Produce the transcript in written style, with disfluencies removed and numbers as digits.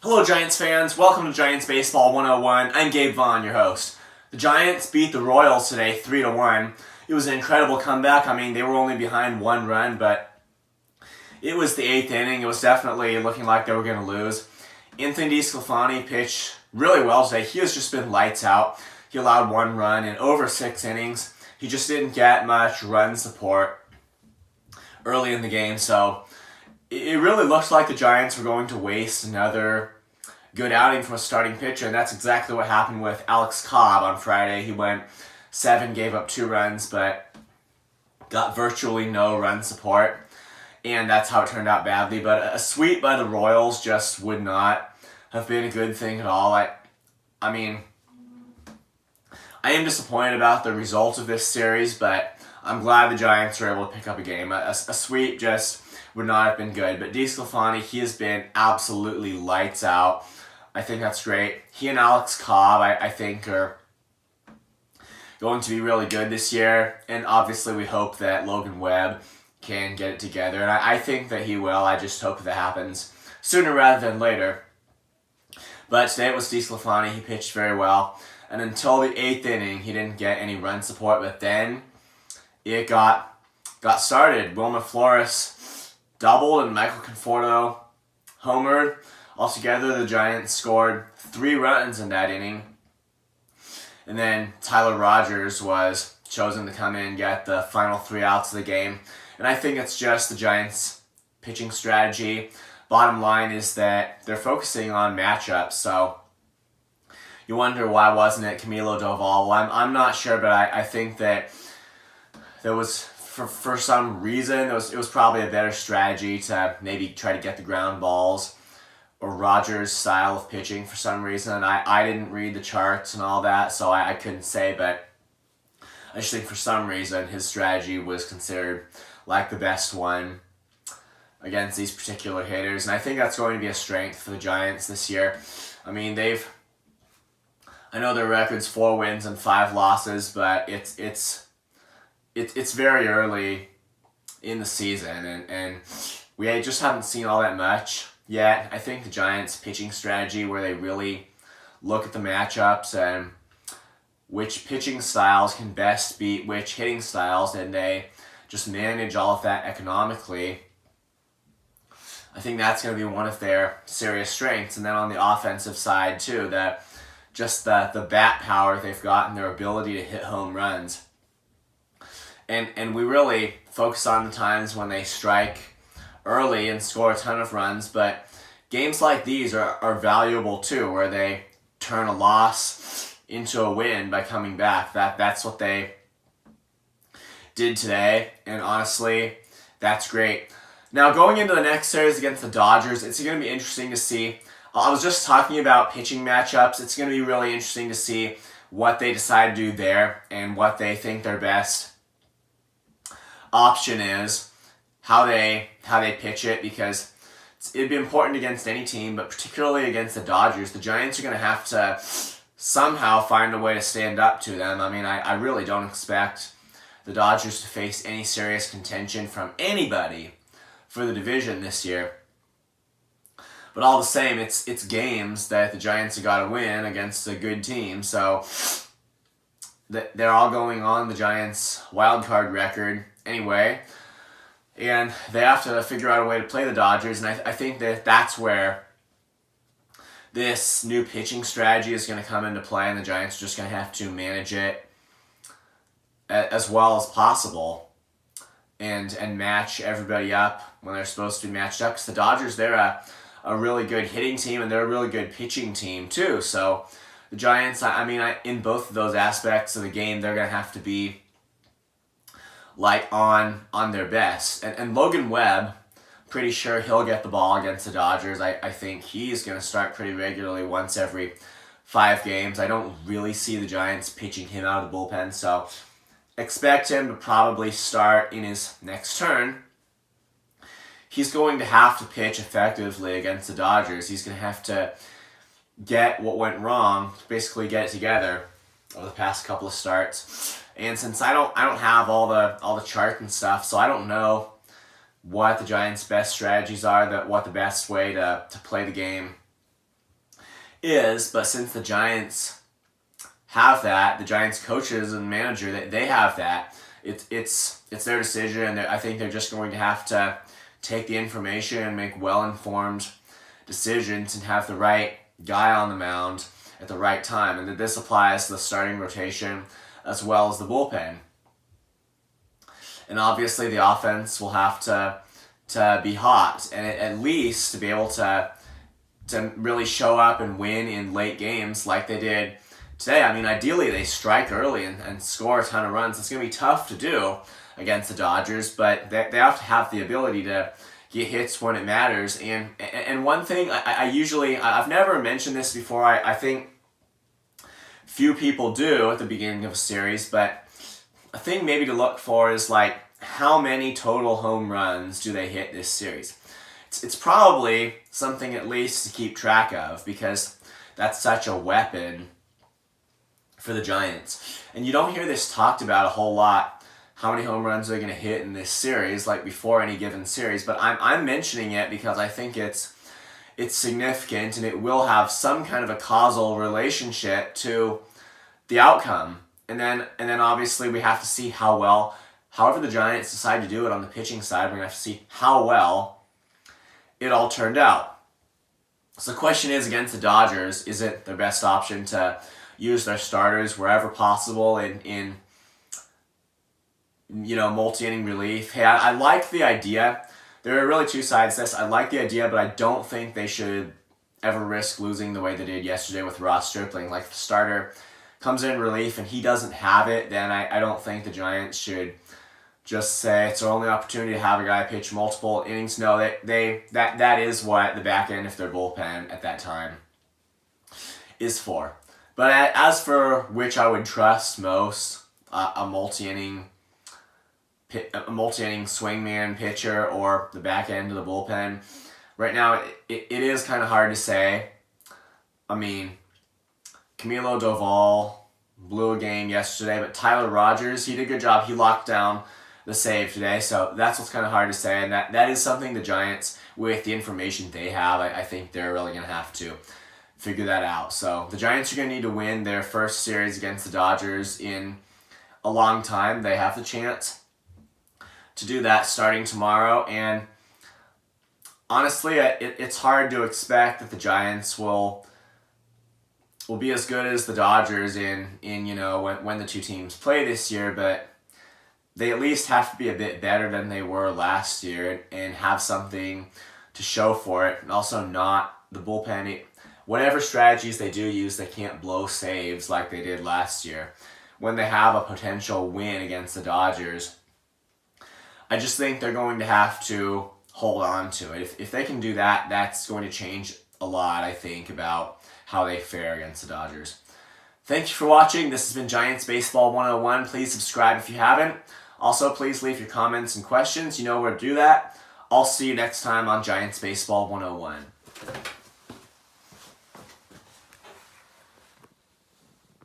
Hello Giants fans, welcome to Giants Baseball 101. I'm Gabe Vaughn, your host. The Giants beat the Royals today 3-1. It was an incredible comeback. I mean, they were only behind one run, but it was the 8th inning. It was definitely looking like they were going to lose. Anthony DeSclafani pitched really well today. He has just been lights out. He allowed one run in over 6 innings. He just didn't get much run support early in the game, so it really looks like the Giants were going to waste another good outing from a starting pitcher, and that's exactly what happened with Alex Cobb on Friday. He went 7, gave up 2 runs, but got virtually no run support, and that's how it turned out badly. But a sweep by the Royals just would not have been a good thing at all. I mean, I am disappointed about the result of this series, but I'm glad the Giants were able to pick up a game. A sweep just would not have been good. But DeSclafani, he has been absolutely lights out. I think that's great. He and Alex Cobb, I think, are going to be really good this year. And obviously we hope that Logan Webb can get it together. And I think that he will. I just hope that happens sooner rather than later. But today it was DeSclafani. He pitched very well. And until the 8th inning, he didn't get any run support. But then it got started. Wilmer Flores doubled and Michael Conforto homered. Altogether, the Giants scored 3 runs in that inning. And then Tyler Rogers was chosen to come in and get the final 3 outs of the game. And I think it's just the Giants' pitching strategy. Bottom line is that they're focusing on matchups. So you wonder why wasn't it Camilo Doval? Well, I'm not sure, but I think that there was, for some reason, it was probably a better strategy to maybe try to get the ground balls or Rogers' style of pitching for some reason. I didn't read the charts and all that, so I couldn't say, but I just think for some reason his strategy was considered like the best one against these particular hitters, and I think that's going to be a strength for the Giants this year. I mean, I know their record's 4 wins and 5 losses, but it's very early in the season, and we just haven't seen all that much yet. I think the Giants' pitching strategy, where they really look at the matchups and which pitching styles can best beat which hitting styles, and they just manage all of that economically, I think that's going to be one of their serious strengths. And then on the offensive side too, the bat power they've got and their ability to hit home runs. And we really focus on the times when they strike early and score a ton of runs, but games like these are valuable too, where they turn a loss into a win by coming back. That's what they did today, and honestly, that's great. Now, going into the next series against the Dodgers, it's going to be interesting to see. I was just talking about pitching matchups. It's going to be really interesting to see what they decide to do there and what they think their best option is, how they pitch it, because it'd be important against any team, but particularly against the Dodgers. The Giants are going to have to somehow find a way to stand up to them. I mean, I really don't expect the Dodgers to face any serious contention from anybody for the division this year. But all the same, it's games that the Giants have got to win against a good team. So they're all going on the Giants' wild card record anyway, and they have to figure out a way to play the Dodgers. And I think that's where this new pitching strategy is going to come into play, and the Giants are just going to have to manage it as well as possible and match everybody up when they're supposed to be matched up. Because the Dodgers, they're a really good hitting team, and they're a really good pitching team too. So the Giants, in both of those aspects of the game, they're going to have to be like on their best. And Logan Webb, pretty sure he'll get the ball against the Dodgers. I think he's going to start pretty regularly once every 5 games. I don't really see the Giants pitching him out of the bullpen, so expect him to probably start in his next turn. He's going to have to pitch effectively against the Dodgers. He's going to have to get what went wrong, basically get it together over the past couple of starts. And since I don't have all the charts and stuff, so I don't know what the Giants' best strategies are, what the best way to play the game is, but since the Giants have that, the Giants coaches and manager, they have that, it's their decision, and I think they're just going to have to take the information and make well-informed decisions and have the right guy on the mound at the right time. And that this applies to the starting rotation as well as the bullpen. And obviously the offense will have to be hot, and at least to be able to really show up and win in late games like they did today. I mean, ideally they strike early and score a ton of runs. It's going to be tough to do against the Dodgers, but they have to have the ability to get hits when it matters. And one thing I've never mentioned this before, I think few people do at the beginning of a series, but a thing maybe to look for is like, how many total home runs do they hit this series? It's probably something at least to keep track of, because that's such a weapon for the Giants. And you don't hear this talked about a whole lot, how many home runs they're going to hit in this series, like before any given series. But I'm mentioning it because I think it's significant, and it will have some kind of a causal relationship to the outcome. And then obviously we have to see how well, however the Giants decide to do it on the pitching side, we're going to have to see how well it all turned out. So the question is, against the Dodgers, is it their best option to use their starters wherever possible in multi-inning relief? Hey, I like the idea. There are really two sides to this. I like the idea, but I don't think they should ever risk losing the way they did yesterday with Ross Stripling. Like, if the starter comes in relief and he doesn't have it, then I don't think the Giants should just say it's their only opportunity to have a guy pitch multiple innings. No, that is what the back end of their bullpen at that time is for. But as for which I would trust most, a multi-inning swingman pitcher or the back end of the bullpen, right now it is kind of hard to say. I mean, Camilo Doval blew a game yesterday, but Tyler Rogers, he did a good job. He locked down the save today, so that's what's kind of hard to say, and that is something the Giants, with the information they have, I think they're really going to have to figure that out. So the Giants are going to need to win their first series against the Dodgers in a long time. They have the chance to do that starting tomorrow, and honestly, it's hard to expect that the Giants will be as good as the Dodgers in when the two teams play this year, but they at least have to be a bit better than they were last year and have something to show for it. And also not the bullpen. Whatever strategies they do use, they can't blow saves like they did last year when they have a potential win against the Dodgers. I just think they're going to have to hold on to it. If they can do that, that's going to change a lot, I think, about how they fare against the Dodgers. Thank you for watching. This has been Giants Baseball 101. Please subscribe if you haven't. Also, please leave your comments and questions. You know where to do that. I'll see you next time on Giants Baseball 101.